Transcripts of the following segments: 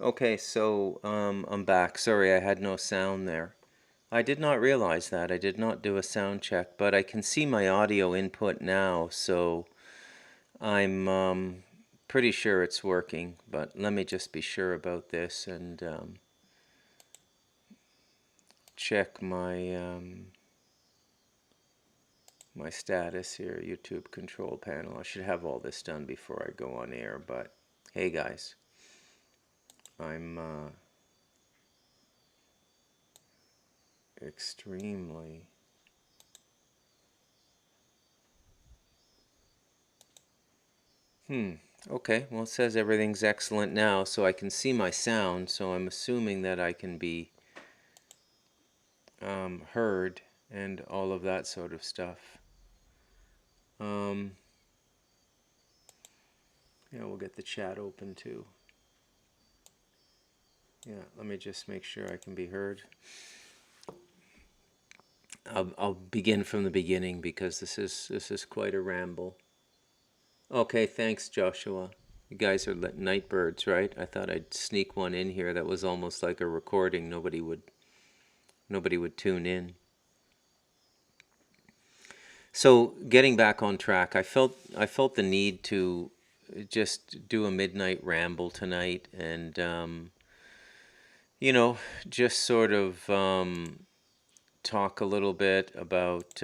Okay, so I'm back. Sorry, I had no sound there. I did not realize that. I did not do a sound check, but I can see my audio input now, so I'm pretty sure it's working. But let me just be sure about this and check my status here, YouTube control panel. I should have all this done before I go on air, but hey guys, I'm extremely okay, well, it says everything's excellent now, so I can see my sound, so I'm assuming that I can be heard and all of that sort of stuff. Um, yeah, we'll get the chat open too. Yeah, let me just make sure I can be heard. I'll begin from the beginning because this is quite a ramble. Okay, thanks, Joshua. You guys are night birds, right? I thought I'd sneak one in here that was almost like a recording. Nobody would tune in. So getting back on track, I felt the need to just do a midnight ramble tonight, and you know, just sort of talk a little bit about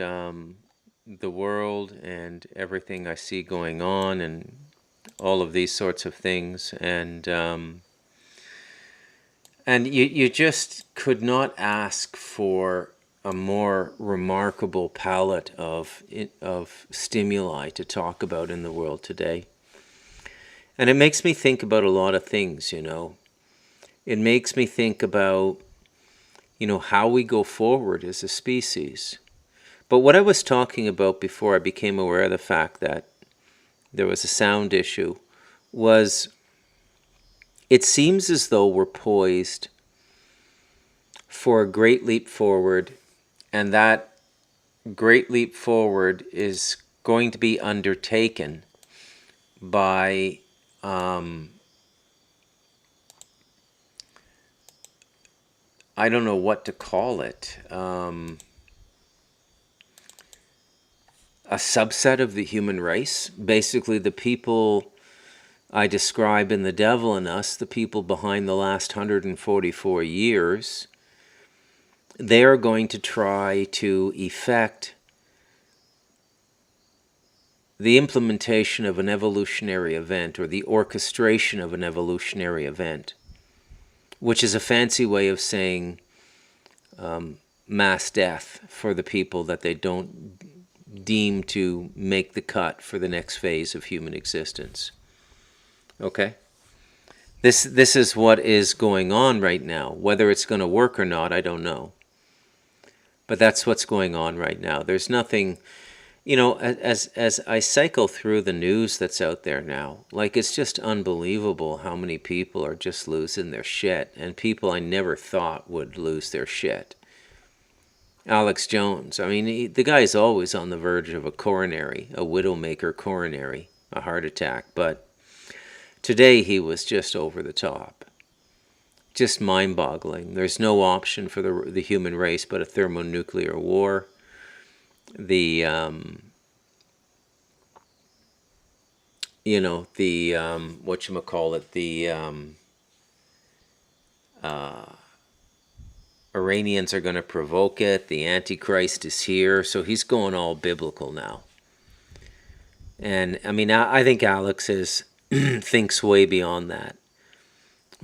the world and everything I see going on, and all of these sorts of things, and you just could not ask for a more remarkable palette of stimuli to talk about in the world today. And it makes me think about a lot of things, you know. It makes me think about, you know, how we go forward as a species. But what I was talking about before I became aware of the fact that there was a sound issue was it seems as though we're poised for a great leap forward, and that great leap forward is going to be undertaken by I don't know what to call it, a subset of the human race. Basically, the people I describe in The Devil in Us, the people behind the last 144 years, they are going to try to effect the implementation of an evolutionary event, or the orchestration of an evolutionary event, which is a fancy way of saying mass death for the people that they don't deem to make the cut for the next phase of human existence. Okay? This is what is going on right now. Whether it's going to work or not, I don't know. But that's what's going on right now. There's nothing, you know, as I cycle through the news that's out there now, like, it's just unbelievable how many people are just losing their shit, and people I never thought would lose their shit. Alex Jones, I mean, the guy's always on the verge of a coronary, a widowmaker coronary, a heart attack, but today he was just over the top. Just mind-boggling. There's no option for the human race but a thermonuclear war. The you know, the whatchamacallit, the Iranians are going to provoke it. The Antichrist is here, so he's going all biblical now. And I mean, I think Alex is thinks way beyond that.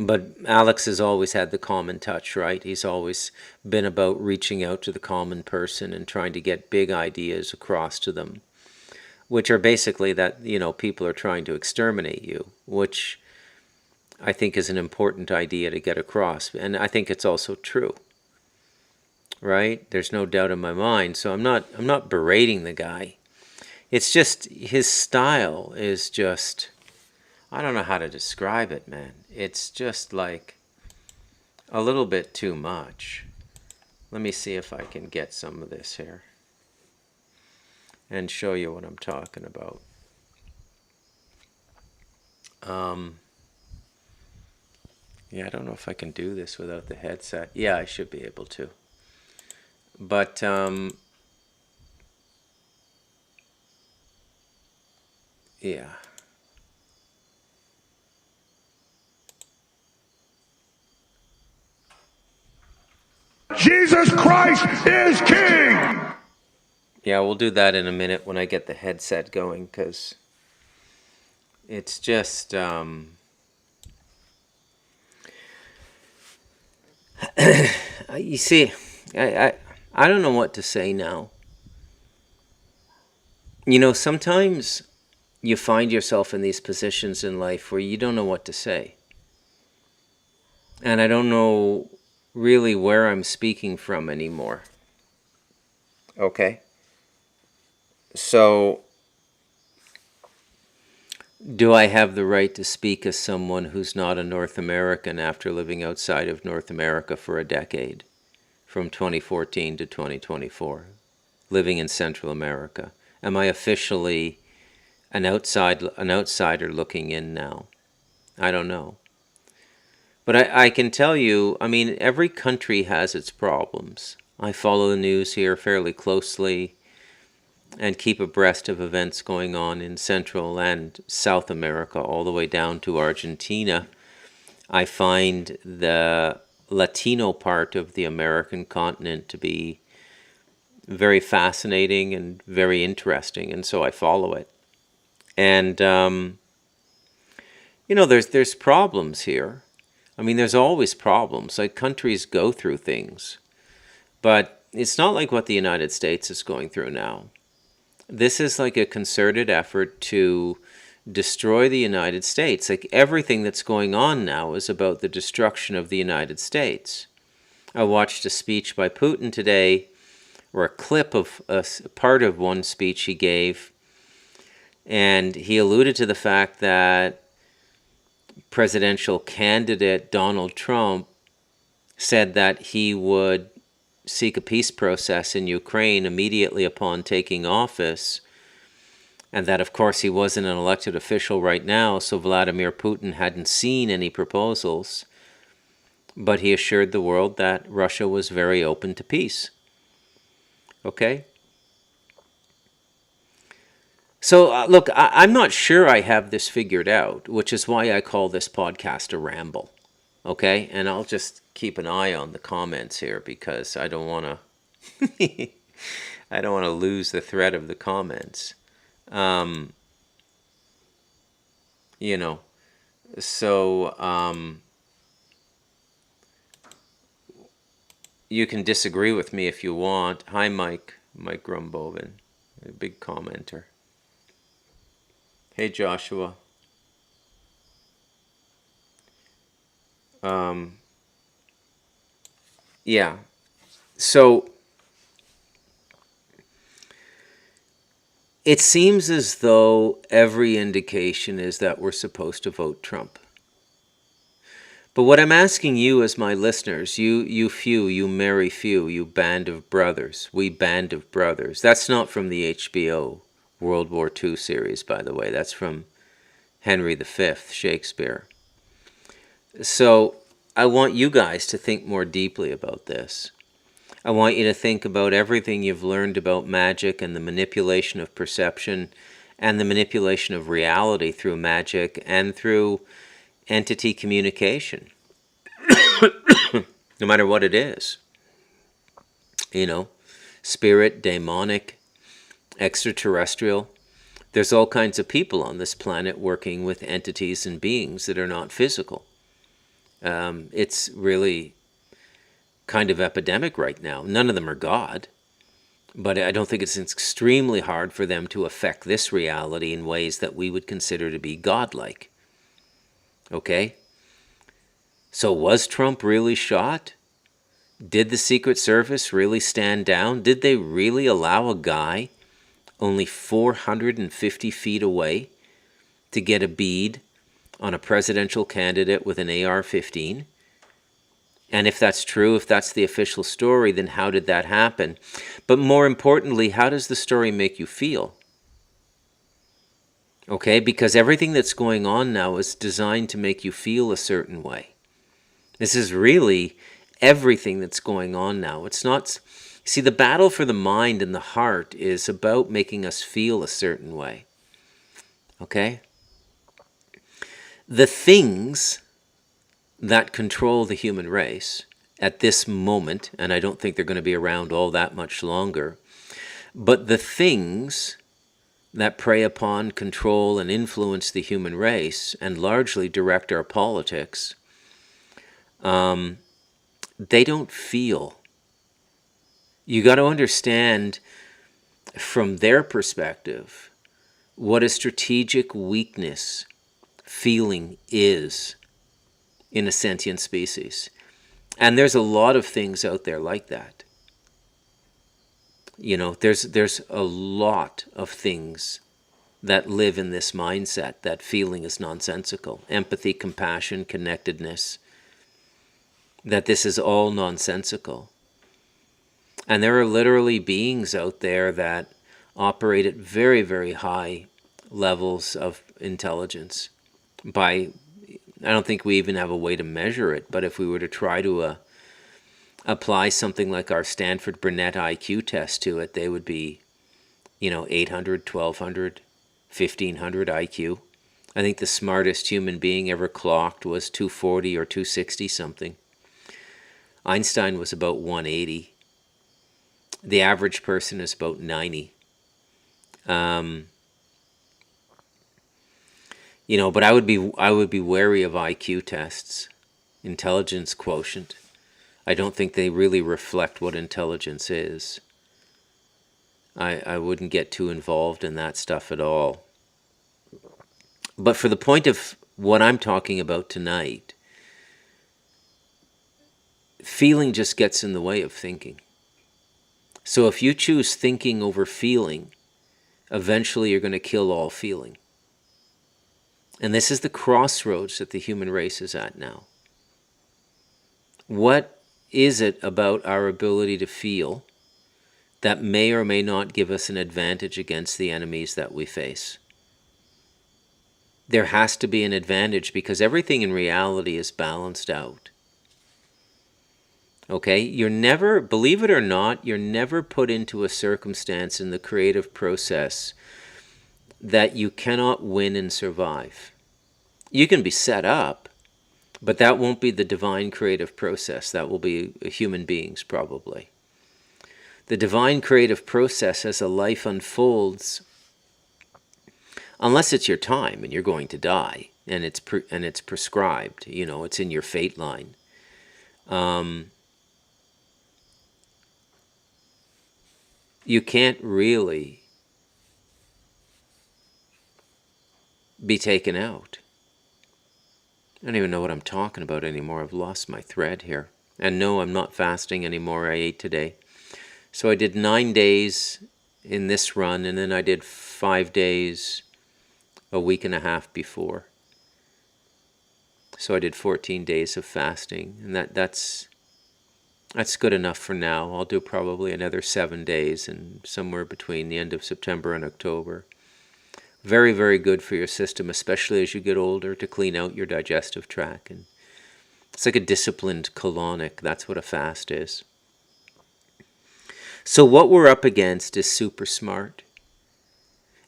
But Alex has always had the common touch, right? He's always been about reaching out to the common person and trying to get big ideas across to them, which are basically that, you know, people are trying to exterminate you, which I think is an important idea to get across. And I think it's also true, right? There's no doubt in my mind. So I'm not berating the guy. It's just his style is just, I don't know how to describe it, man. It's just like a little bit too much. Let me see if I can get some of this here and show you what I'm talking about. Yeah, I don't know if I can do this without the headset. Yeah, I should be able to. But, yeah. Jesus Christ is King! Yeah, we'll do that in a minute when I get the headset going, because it's just, you see, I don't know what to say now. You know, sometimes you find yourself in these positions in life where you don't know what to say. And I don't know really where I'm speaking from anymore. Okay? So, do I have the right to speak as someone who's not a North American after living outside of North America for a decade, from 2014 to 2024, living in Central America? Am I officially an outsider looking in now? I don't know. But I can tell you, I mean, every country has its problems. I follow the news here fairly closely and keep abreast of events going on in Central and South America, all the way down to Argentina. I find the Latino part of the American continent to be very fascinating and very interesting, and so I follow it. And you know, there's problems here. I mean, there's always problems. Like, countries go through things, but it's not like what the United States is going through now. This is like a concerted effort to destroy the United States. Like, everything that's going on now is about the destruction of the United States. I watched a speech by Putin today, or a clip of a part of one speech he gave, and he alluded to the fact that presidential candidate Donald Trump said that he would seek a peace process in Ukraine immediately upon taking office, and that of course he wasn't an elected official right now, so Vladimir Putin hadn't seen any proposals, but he assured the world that Russia was very open to peace. Okay? So, look, I'm not sure I have this figured out, which is why I call this podcast a ramble. Okay? And I'll just keep an eye on the comments here, because I don't want to I don't want to lose the thread of the comments. You know, so you can disagree with me if you want. Hi, Mike Grumbovin, a big commenter. Hey, Joshua. Yeah. So it seems as though every indication is that we're supposed to vote Trump. But what I'm asking you as my listeners, you few, you merry few, you band of brothers, we band of brothers. That's not from the HBO World War II series, by the way. That's from Henry V, Shakespeare. So I want you guys to think more deeply about this. I want you to think about everything you've learned about magic and the manipulation of perception and the manipulation of reality through magic and through entity communication, no matter what it is. You know, spirit, demonic, extraterrestrial. There's all kinds of people on this planet working with entities and beings that are not physical. It's really kind of epidemic right now. None of them are God, but I don't think it's extremely hard for them to affect this reality in ways that we would consider to be godlike. Okay? So was Trump really shot? Did the Secret Service really stand down? Did they really allow a guy only 450 feet away to get a bead on a presidential candidate with an AR-15? And if that's true, if that's the official story, then how did that happen? But more importantly, how does the story make you feel? Okay, because everything that's going on now is designed to make you feel a certain way. This is really everything that's going on now. It's not, see, the battle for the mind and the heart is about making us feel a certain way. Okay? The things that control the human race at this moment, and I don't think they're going to be around all that much longer, but the things that prey upon, control, and influence the human race, and largely direct our politics, they don't feel. You got to understand from their perspective what a strategic weakness feeling is in a sentient species. And there's a lot of things out there like that. You know, there's a lot of things that live in this mindset that feeling is nonsensical. Empathy, compassion, connectedness, that this is all nonsensical. And there are literally beings out there that operate at very, very high levels of intelligence. I don't think we even have a way to measure it, but if we were to try to apply something like our Stanford Binet IQ test to it, they would be, 800, 1200, 1500 IQ. I think the smartest human being ever clocked was 240 or 260 something. Einstein was about 180. The average person is about 90. But I would be wary of IQ tests, intelligence quotient. I don't think they really reflect what intelligence is. I wouldn't get too involved in that stuff at all. But for the point of what I'm talking about tonight, feeling just gets in the way of thinking. So if you choose thinking over feeling, eventually you're going to kill all feeling. And this is the crossroads that the human race is at now. What is it about our ability to feel that may or may not give us an advantage against the enemies that we face? There has to be an advantage because everything in reality is balanced out. Okay? You're never, believe it or not, you're never put into a circumstance in the creative process that you cannot win and survive. You can be set up, but that won't be the divine creative process. That will be human beings, probably. The divine creative process as a life unfolds, unless it's your time and you're going to die, and it's prescribed, it's in your fate line. You can't really be taken out. I don't even know what I'm talking about anymore. I've lost my thread here. And no, I'm not fasting anymore. I ate today. So I did 9 days in this run, and then I did 5 days a week and a half before. So I did 14 days of fasting, and that's good enough for now. I'll do probably another 7 days, and somewhere between the end of September and October. Very, very good for your system, especially as you get older, to clean out your digestive tract. And it's like a disciplined colonic. That's what a fast is. So what we're up against is super smart.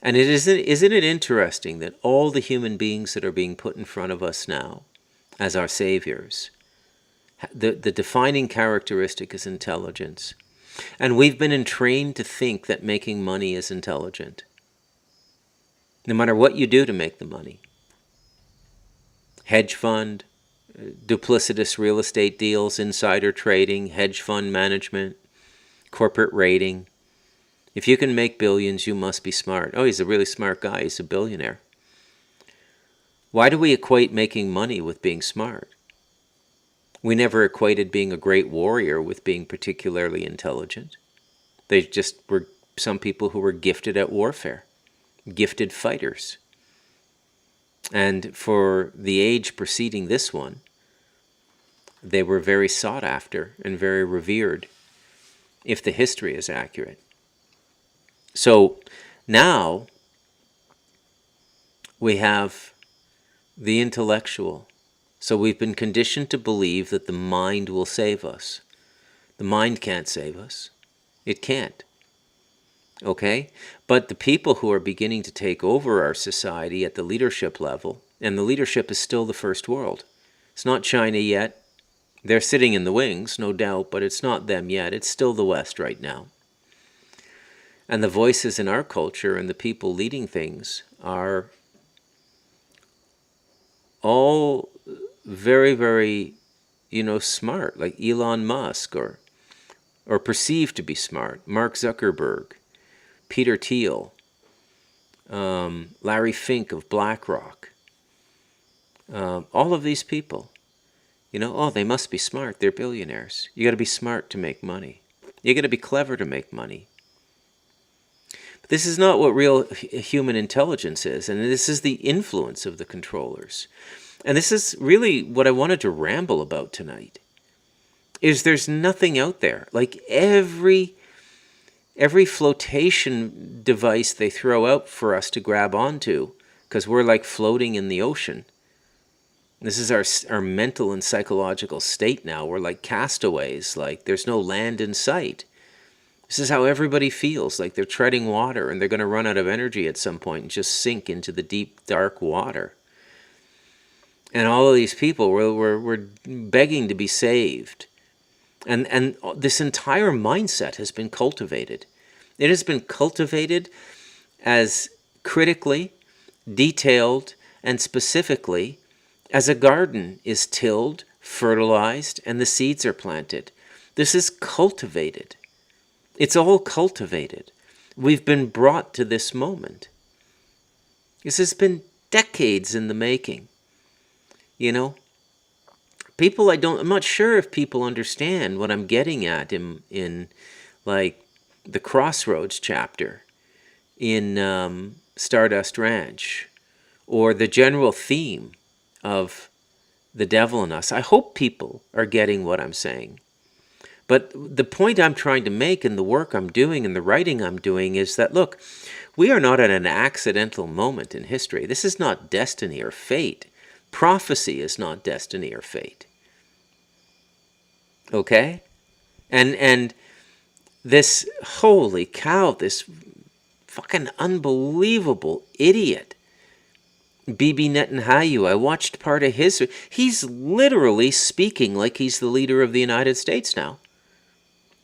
And isn't it interesting that all the human beings that are being put in front of us now as our saviors, the defining characteristic is intelligence. And we've been entrained to think that making money is intelligent. No matter what you do to make the money. Hedge fund, duplicitous real estate deals, insider trading, hedge fund management, corporate rating. If you can make billions, you must be smart. Oh, he's a really smart guy. He's a billionaire. Why do we equate making money with being smart? We never equated being a great warrior with being particularly intelligent. They just were some people who were gifted at warfare. Gifted fighters. And for the age preceding this one, they were very sought after and very revered, if the history is accurate. So now we have the intellectual So we've been conditioned to believe that the mind will save us. The mind can't save us. It can't. Okay? But the people who are beginning to take over our society at the leadership level, and the leadership is still the first world. It's not China yet. They're sitting in the wings, no doubt, but it's not them yet. It's still the West right now. And the voices in our culture and the people leading things are all very, very, smart, like Elon Musk or perceived to be smart. Mark Zuckerberg, Peter Thiel, Larry Fink of BlackRock. All of these people, they must be smart. They're billionaires. You got to be smart to make money. You got to be clever to make money. But this is not what real human intelligence is, and this is the influence of the controllers. And this is really what I wanted to ramble about tonight, is there's nothing out there. Like every flotation device they throw out for us to grab onto, because we're like floating in the ocean. This is our mental and psychological state now. We're like castaways, like there's no land in sight. This is how everybody feels, like they're treading water and they're going to run out of energy at some point and just sink into the deep, dark water. And all of these people were begging to be saved. And this entire mindset has been cultivated. It has been cultivated as critically, detailed, and specifically as a garden is tilled, fertilized, and the seeds are planted. This is cultivated. It's all cultivated. We've been brought to this moment. This has been decades in the making. People I'm not sure if people understand what I'm getting at in like the Crossroads chapter in Stardust Ranch, or the general theme of The Devil in Us. I hope people are getting what I'm saying. But the point I'm trying to make in the work I'm doing and the writing I'm doing is that, look, we are not at an accidental moment in history. This is not destiny or fate. Prophecy is not destiny or fate. Okay? And this, holy cow, this fucking unbelievable idiot, Bibi Netanyahu, I watched part of his, he's literally speaking like he's the leader of the United States now.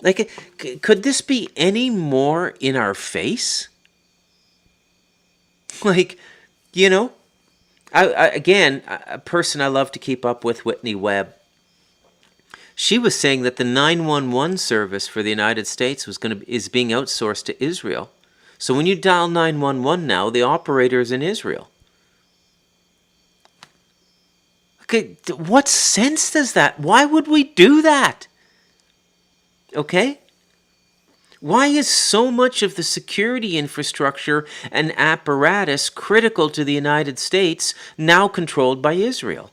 Like, could this be any more in our face? Like, a person I love to keep up with, Whitney Webb, she was saying that the 911 service for the United States is being outsourced to Israel. So when you dial 911 now, the operator is in Israel. Okay, what sense does that? Why would we do that? Okay? Why is so much of the security infrastructure and apparatus critical to the United States now controlled by Israel?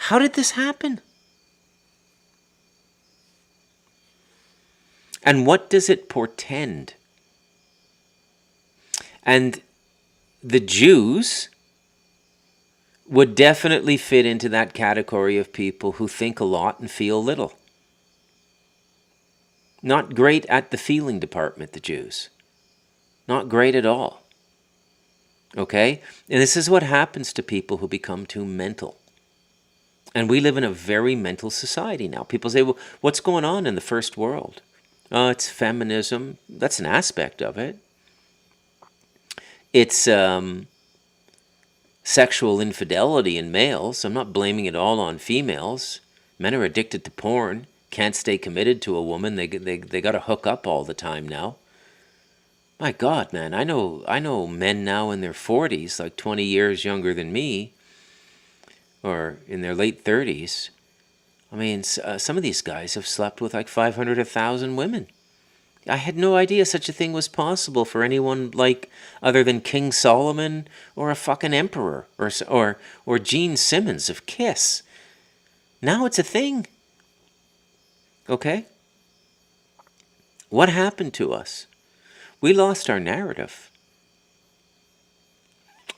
How did this happen? And what does it portend? And the Jews would definitely fit into that category of people who think a lot and feel little. Not great at the feeling department, the Jews. Not great at all. Okay? And this is what happens to people who become too mental. And we live in a very mental society now. People say, well, what's going on in the first world? Oh, it's feminism. That's an aspect of it. It's sexual infidelity in males. I'm not blaming it all on females. Men are addicted to porn. Can't stay committed to a woman. They got to hook up all the time now. My God, man, I know men now in their 40s, like 20 years younger than me, or in their late 30s. I mean, some of these guys have slept with like 500, 1,000 women. I had no idea such a thing was possible for anyone like other than King Solomon or a fucking emperor or Gene Simmons of Kiss. Now it's a thing. Okay? What happened to us? We lost our narrative.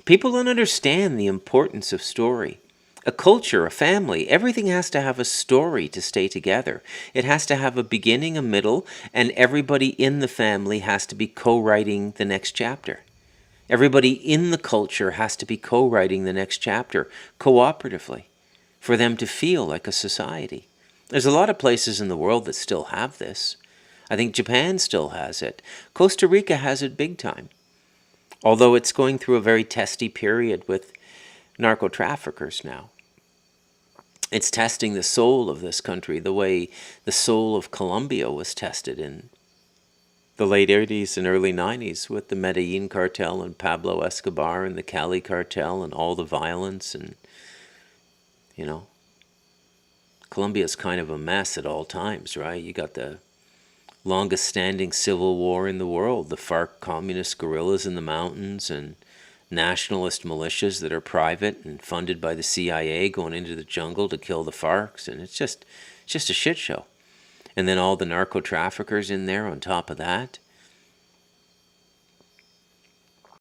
People don't understand the importance of story. A culture, a family, everything has to have a story to stay together. It has to have a beginning, a middle, and everybody in the family has to be co-writing the next chapter. Everybody in the culture has to be co-writing the next chapter cooperatively for them to feel like a society. There's a lot of places in the world that still have this. I think Japan still has it. Costa Rica has it big time. Although it's going through a very testy period with narco-traffickers now. It's testing the soul of this country the way the soul of Colombia was tested in the late 80s and early 90s with the Medellin cartel and Pablo Escobar and the Cali cartel and all the violence. And, you know, Colombia's kind of a mess at all times, right? You got the longest standing civil war in the world, the FARC communist guerrillas in the mountains and nationalist militias that are private and funded by the CIA going into the jungle to kill the FARCs. And it's just a shit show. And then all the narco traffickers in there on top of that.